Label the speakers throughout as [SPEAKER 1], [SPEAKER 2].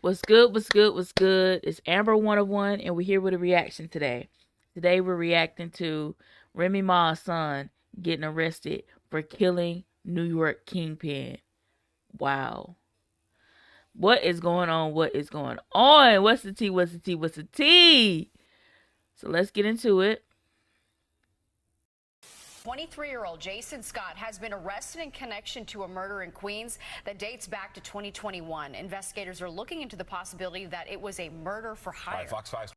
[SPEAKER 1] What's good? What's good? What's good? It's Amber 101, and we're here with a reaction today. Today, we're reacting to Remy Ma's son getting arrested for killing New York Kingpin. Wow. What is going on? What is going on? What's the tea? What's the tea? What's the tea? So let's get into it.
[SPEAKER 2] 23-year-old Jayson Scott has been arrested in connection to a murder in Queens that dates back to 2021. Investigators are looking into the possibility that it was a murder for hire.
[SPEAKER 3] All right, Fox 5.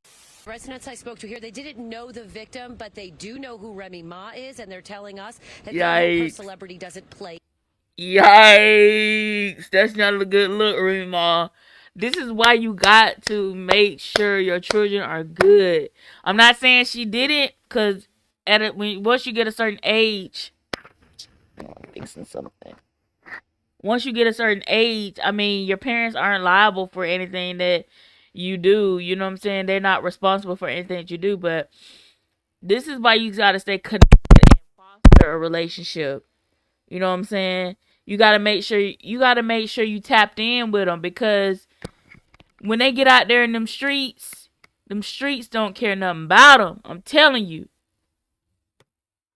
[SPEAKER 4] Residents I spoke to here, they didn't know the victim, but they do know who Remy Ma is, and they're telling us that her celebrity doesn't play.
[SPEAKER 1] Yikes. That's not a good look, Remy Ma. This is why you got to make sure your children are good. I'm not saying she didn't, because once you get a certain age, fixing something. Once you get a certain age, I mean, your parents aren't liable for anything that you do. You know what I'm saying? They're not responsible for anything that you do. But this is why you gotta stay connected and foster a relationship. You know what I'm saying? You gotta make sure you tapped in with them, because when they get out there in them streets don't care nothing about them. I'm telling you.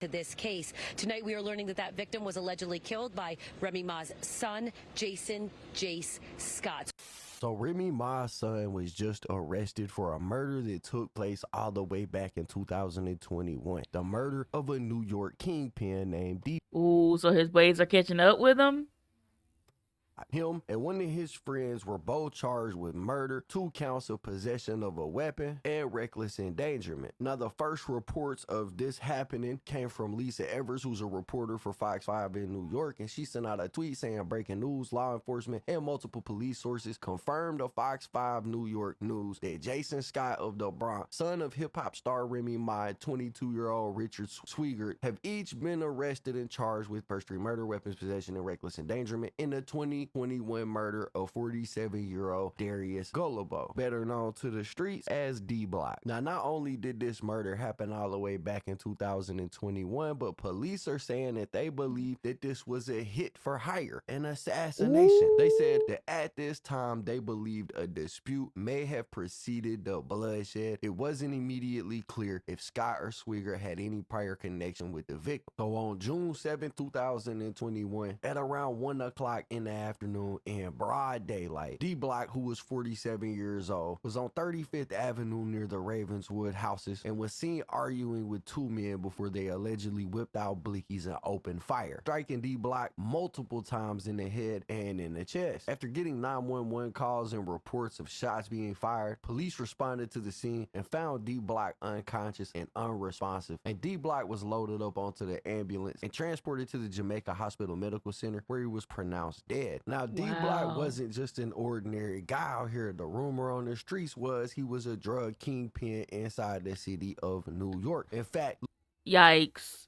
[SPEAKER 4] To this case. Tonight we are learning that victim was allegedly killed by Remy Ma's son, Jace Scott.
[SPEAKER 5] So Remy Ma's son was just arrested for a murder that took place all the way back in 2021. The murder of a New York kingpin named D.
[SPEAKER 1] Ooh, so his ways are catching up with him?
[SPEAKER 5] Him and one of his friends were both charged with murder, 2 counts of possession of a weapon, and reckless endangerment. Now, the first reports of this happening came from Lisa Evers, who's a reporter for Fox 5 in New York, and she sent out a tweet saying, "Breaking news, law enforcement and multiple police sources confirmed to Fox 5 New York News that Jayson Scott of the Bronx, son of hip-hop star Remy Ma, 22-year-old Richard Swigert, have each been arrested and charged with first-degree murder, weapons possession, and reckless endangerment in the 2021 murder of 47-year-old Darius Guillebeaux, better known to the streets as D Block." Now, not only did this murder happen all the way back in 2021, but police are saying that they believe that this was a hit for hire, an assassination. Ooh. They said that at this time they believed a dispute may have preceded the bloodshed. It wasn't immediately clear if Scott or Swigert had any prior connection with the victim. So on June 7, 2021, at around 1 o'clock in the afternoon in broad daylight, D Block, who was 47 years old, was on 35th Avenue near the Ravenswood houses and was seen arguing with 2 men before they allegedly whipped out blickies and opened fire, striking D Block multiple times in the head and in the chest. After getting 911 calls and reports of shots being fired, police responded to the scene and found D Block unconscious and unresponsive, and D Block was loaded up onto the ambulance and transported to the Jamaica Hospital Medical Center, where he was pronounced dead. Now, D Block wasn't just an ordinary guy out here. The rumor on the streets was he was a drug kingpin inside the city of New York. In fact,
[SPEAKER 1] yikes.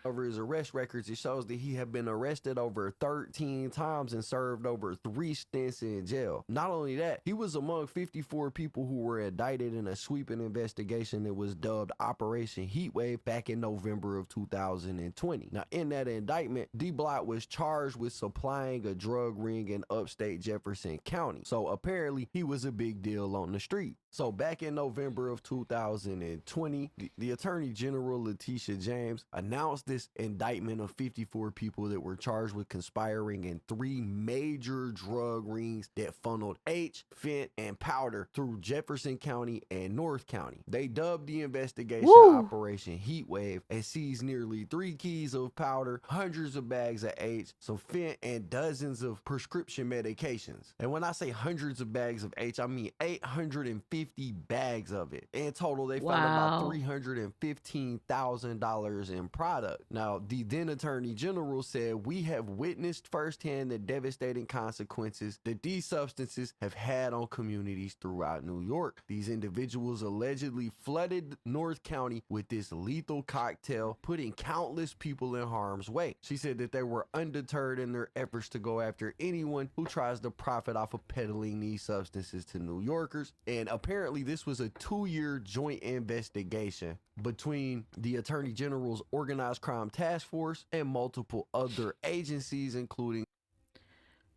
[SPEAKER 5] Over his arrest records, it shows that he had been arrested over 13 times and served over 3 stints in jail. Not only that, he was among 54 people who were indicted in a sweeping investigation that was dubbed Operation Heatwave back in November of 2020. Now, in that indictment, D Block was charged with supplying a drug ring in upstate Jefferson County. So apparently he was a big deal on the street. So back in November of 2020, the Attorney General Letitia James announced this indictment of 54 people that were charged with conspiring in 3 major drug rings that funneled H, fent, and powder through Jefferson County and North County. They dubbed the investigation Operation Heatwave and seized nearly 3 keys of powder, hundreds of bags of H, some fent, and dozens of prescription medications. And when I say hundreds of bags of H, I mean 850 bags of it. In total, they found about $315,000 in product. Now, the then Attorney General said, "We have witnessed firsthand the devastating consequences that these substances have had on communities throughout New York. These individuals allegedly flooded North County with this lethal cocktail, putting countless people in harm's way." She said that they were undeterred in their efforts to go after anyone who tries to profit off of peddling these substances to New Yorkers. And apparently this was a 2-year joint investigation between the Attorney General's Organized Crime Task Force and multiple other agencies, including...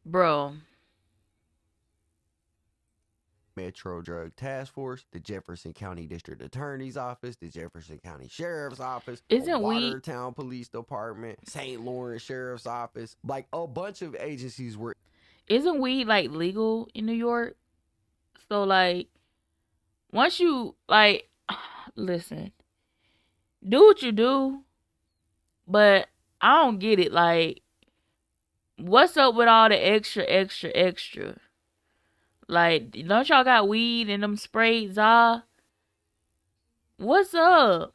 [SPEAKER 1] Bro,
[SPEAKER 5] Metro Drug Task Force, the Jefferson County District Attorney's Office, the Jefferson County Sheriff's Office, the Watertown Police Department, St. Lawrence Sheriff's Office. Like, a bunch of agencies were.
[SPEAKER 1] Isn't weed like legal in New York? So like, once you like, listen, do what you do, but I don't get it. Like, what's up with all the extra? Like, don't y'all got weed and them sprays? What's up?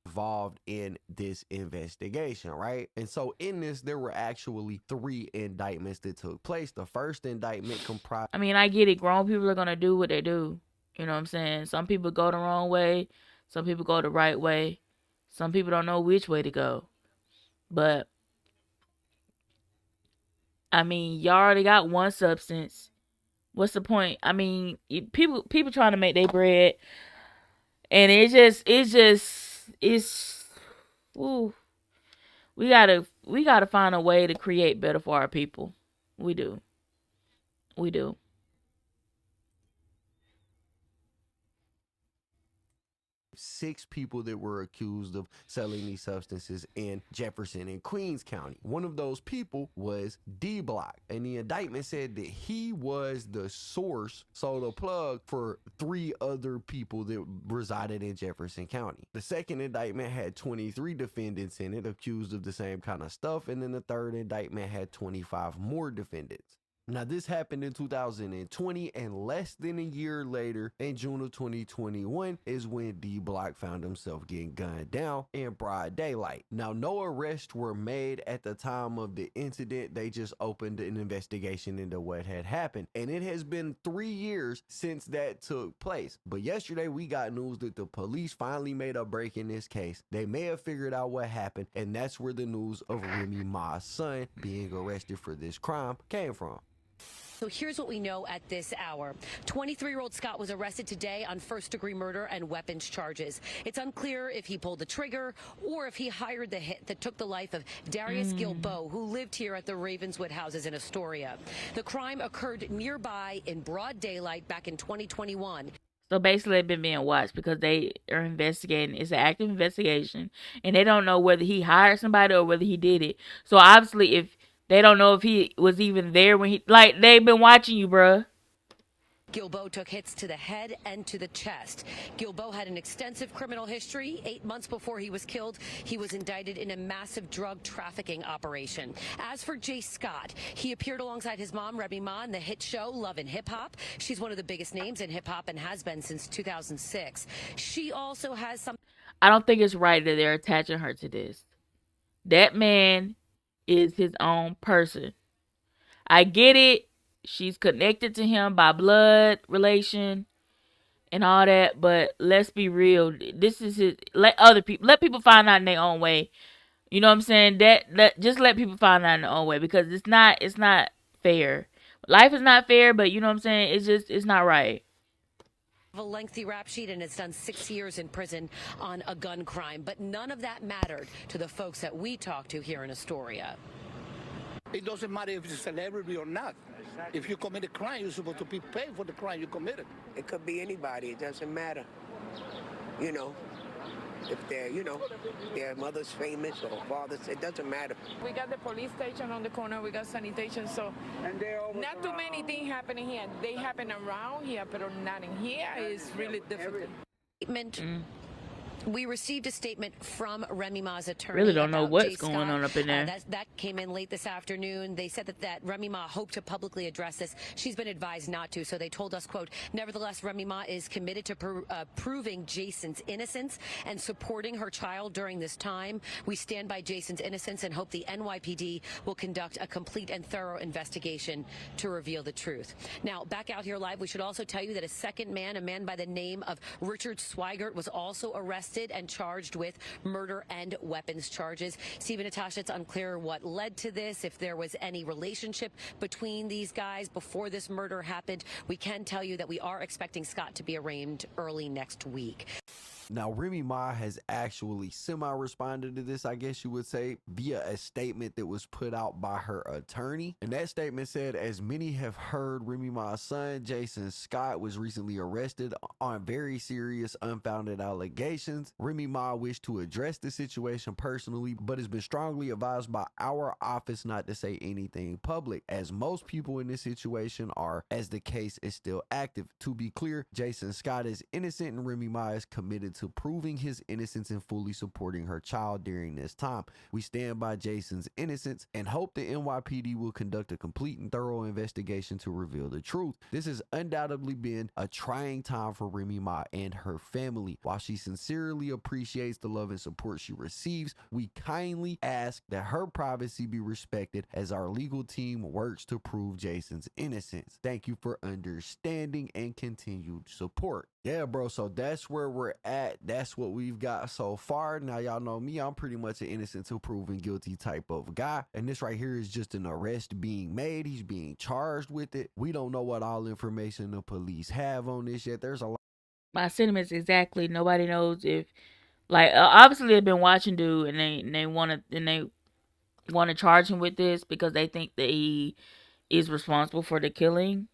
[SPEAKER 5] Involved in this investigation, right? And so in this, there were actually 3 indictments that took place. The first indictment comprised.
[SPEAKER 1] I mean, I get it. Grown people are gonna do what they do. You know what I'm saying? Some people go the wrong way. Some people go the right way. Some people don't know which way to go. But I mean, y'all already got one substance. What's the point? I mean, people trying to make their bread, and it's ooh. We gotta find a way to create better for our people. We do.
[SPEAKER 5] 6 people that were accused of selling these substances in Jefferson and Queens County. One of those people was D Block, and the indictment said that he was the source, so the plug for 3 other people that resided in Jefferson County. The second indictment had 23 defendants in it accused of the same kind of stuff, and then the third indictment had 25 more defendants. Now, this happened in 2020, and less than a year later, in June of 2021, is when D Block found himself getting gunned down in broad daylight. Now, no arrests were made at the time of the incident. They just opened an investigation into what had happened. And it has been 3 years since that took place. But yesterday, we got news that the police finally made a break in this case. They may have figured out what happened, and that's where the news of Remy Ma's son being arrested for this crime came from.
[SPEAKER 4] So here's what we know at this hour. 23-year-old Scott was arrested today on first-degree murder and weapons charges. It's unclear if he pulled the trigger or if he hired the hit that took the life of Darius Guillebeaux, who lived here at the Ravenswood houses in Astoria. The crime occurred nearby in broad daylight back in 2021.
[SPEAKER 1] So basically, they've been being watched because they are investigating. It's an active investigation, and they don't know whether he hired somebody or whether he did it. So obviously, if they don't know if he was even there when they've been watching you, bruh.
[SPEAKER 4] Guillebeaux took hits to the head and to the chest. Guillebeaux had an extensive criminal history. 8 months before he was killed, he was indicted in a massive drug trafficking operation. As for Jayson Scott, he appeared alongside his mom, Remy Ma, in the hit show Love and Hip Hop. She's one of the biggest names in hip hop and has been since 2006. She also has some.
[SPEAKER 1] I don't think it's right that they're attaching her to this. That man is his own person. I get it. She's connected to him by blood relation and all that, but let's be real. This is his. Let people find out in their own way. You know what I'm saying? Just let people find out in their own way, because it's not fair. Life is not fair, but you know what I'm saying? It's not right.
[SPEAKER 4] A lengthy rap sheet, and it's done 6 years in prison on a gun crime, but none of that mattered to the folks that we talked to here in Astoria.
[SPEAKER 3] It doesn't matter if it's a celebrity or not. If you commit a crime, you're supposed to be paid for the crime you committed.
[SPEAKER 6] It could be anybody. It doesn't matter. You know, if their mother's famous or father's, it doesn't matter.
[SPEAKER 7] We got the police station on the corner. We got sanitation. So not too many things happening here. They happen around here, but not in here. It's really difficult.
[SPEAKER 4] We received a statement from Remy Ma's attorney.
[SPEAKER 1] Really don't know what's
[SPEAKER 4] Jayson
[SPEAKER 1] going on up in there.
[SPEAKER 4] That came in late this afternoon. They said that Remy Ma hoped to publicly address this. She's been advised not to, so they told us, quote, nevertheless, Remy Ma is committed to proving Jayson's innocence and supporting her child during this time. We stand by Jayson's innocence and hope the NYPD will conduct a complete and thorough investigation to reveal the truth. Now, back out here live, we should also tell you that a second man, a man by the name of Richard Swigert, was also arrested and charged with murder and weapons charges. Steve and Natasha, it's unclear what led to this, if there was any relationship between these guys before this murder happened. We can tell you that we are expecting Scott to be arraigned early next week.
[SPEAKER 5] Now, Remy Ma has actually semi-responded to this, I guess you would say, via a statement that was put out by her attorney. And that statement said, as many have heard, Remy Ma's son, Jayson Scott, was recently arrested on very serious, unfounded allegations. Remy Ma wished to address the situation personally, but has been strongly advised by our office not to say anything public, as most people in this situation are, as the case is still active. To be clear, Jayson Scott is innocent and Remy Ma is committed to proving his innocence and fully supporting her child during this time. We stand by Jayson's innocence and hope the NYPD will conduct a complete and thorough investigation to reveal the truth. This has undoubtedly been a trying time for Remy Ma and her family. While she sincerely appreciates the love and support she receives, we kindly ask that her privacy be respected as our legal team works to prove Jayson's innocence. Thank you for understanding and continued support. Yeah, bro, so that's where we're at. That's what we've got so far. Now, y'all know me, I'm pretty much an innocent to proven guilty type of guy. And this right here is just an arrest being made. He's being charged with it. We don't know what all information the police have on this yet. There's a lot.
[SPEAKER 1] My sentiments exactly. Nobody knows if, like, obviously they've been watching dude, and they want to charge him with this because they think that he is responsible for the killing.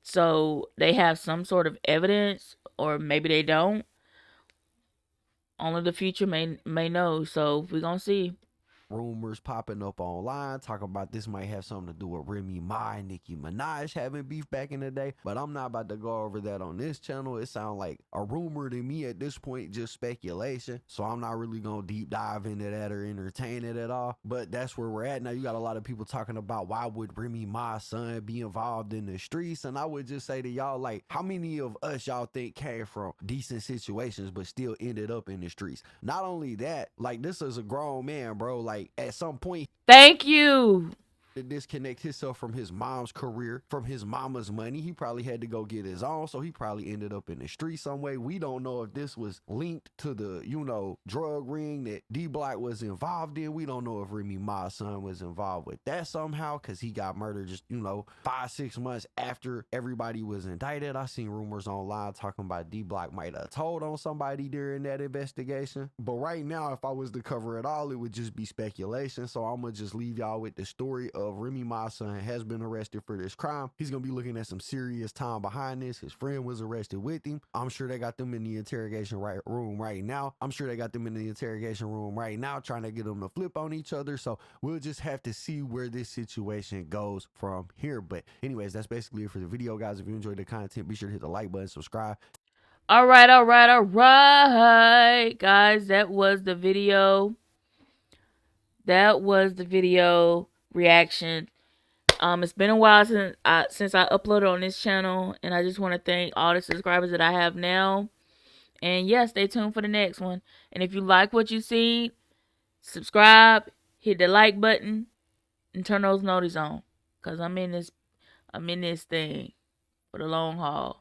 [SPEAKER 1] So they have some sort of evidence, or maybe they don't. Only the future may know. So we're gonna see.
[SPEAKER 5] Rumors popping up online talking about this might have something to do with Remy Ma and Nicki Minaj having beef back in the day, but I'm not about to go over that on this channel. It sounds like a rumor to me at this point, just speculation, so I'm not really gonna deep dive into that or entertain it at all. But that's where we're at now. You got a lot of people talking about why would Remy Ma's son be involved in the streets, and I would just say to y'all, like, how many of us y'all think came from decent situations but still ended up in the streets? Not only that, like, this is a grown man, bro. Like, at some point,
[SPEAKER 1] thank you,
[SPEAKER 5] to disconnect himself from his mom's career, from his mama's money. He probably had to go get his own, so he probably ended up in the street some way. We don't know if this was linked to the, you know, drug ring that D-Block was involved in. We don't know if Remy Ma's son was involved with that somehow, because he got murdered just, you know, 5-6 months after everybody was indicted. I seen rumors online talking about D-Block might have told on somebody during that investigation. But right now, if I was to cover it all, it would just be speculation. So I'm gonna just leave y'all with the story of Remy Ma's son has been arrested for this crime. He's gonna be looking at some serious time behind this. His friend was arrested with him. I'm sure they got them in the interrogation room right now. Trying to get them to flip on each other. So we'll just have to see where this situation goes from here. But anyways, that's basically it for the video, guys. If you enjoyed the content, be sure to hit the like button, subscribe.
[SPEAKER 1] All right, guys. That was the video. Reaction. It's been a while since I uploaded on this channel, and I just want to thank all the subscribers that I have now. And yeah, stay tuned for the next one. And if you like what you see, subscribe, hit the like button, and turn those notifications on, cause I'm in this thing for the long haul.